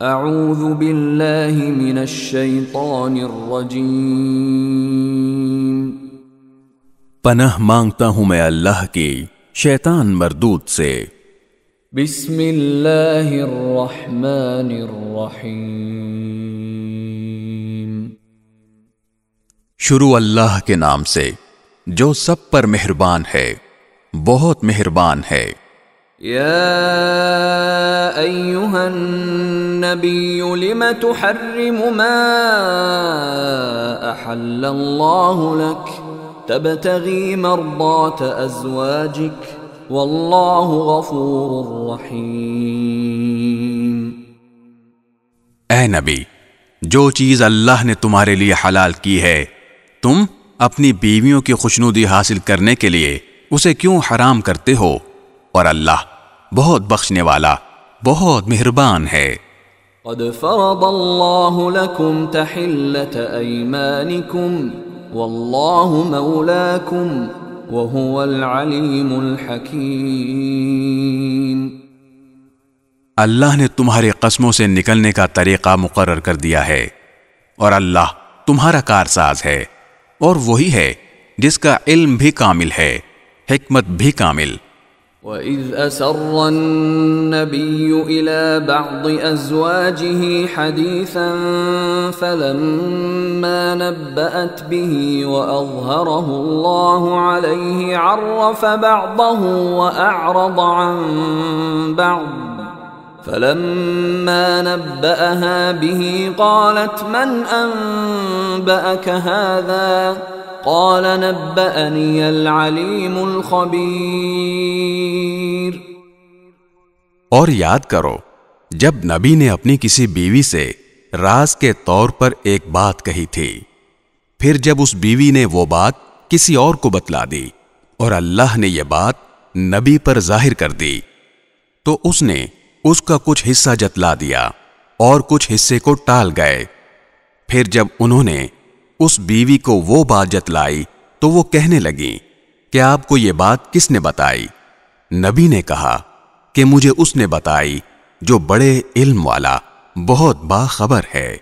اعوذ باللہ من الشیطان الرجیم، پناہ مانگتا ہوں میں اللہ کی شیطان مردود سے۔ بسم اللہ الرحمن الرحیم، شروع اللہ کے نام سے جو سب پر مہربان ہے، بہت مہربان ہے۔ یا ایہا النبی لم تحرم ما احل اللہ لک تبتغی مرضات ازواجک واللہ غفور رحیم۔ اے نبی، جو چیز اللہ نے تمہارے لیے حلال کی ہے، تم اپنی بیویوں کی خوشنودی حاصل کرنے کے لیے اسے کیوں حرام کرتے ہو؟ اور اللہ بہت بخشنے والا، بہت مہربان ہے۔ قد فرض اللہ لکم تحلۃ ایمانکم واللہ مولاکم وہو العلیم الحکیم۔ اللہ نے تمہارے قسموں سے نکلنے کا طریقہ مقرر کر دیا ہے، اور اللہ تمہارا کارساز ہے، اور وہی ہے جس کا علم بھی کامل ہے، حکمت بھی کامل۔ وَإِذْ أَسَرَّ النَّبِيُّ إِلَى بَعْضِ أَزْوَاجِهِ حَدِيثًا فَلَمَّا نَبَّأَتْ بِهِ وَأَظْهَرَهُ اللَّهُ عَلَيْهِ عَرَّفَ بَعْضَهُ وَأَعْرَضَ عَنْ بَعْضٍ فَلَمَّا نَبَّأَهَا بِهِ قَالَتْ مَنْ أَنْبَأَكَ هَذَا؟ قال نبأني العليم الخبير۔ اور یاد کرو جب نبی نے اپنی کسی بیوی سے راز کے طور پر ایک بات کہی تھی، پھر جب اس بیوی نے وہ بات کسی اور کو بتلا دی اور اللہ نے یہ بات نبی پر ظاہر کر دی، تو اس نے اس کا کچھ حصہ جتلا دیا اور کچھ حصے کو ٹال گئے۔ پھر جب انہوں نے اس بیوی کو وہ بات جتلائی تو وہ کہنے لگی کہ آپ کو یہ بات کس نے بتائی؟ نبی نے کہا کہ مجھے اس نے بتائی جو بڑے علم والا، بہت باخبر ہے۔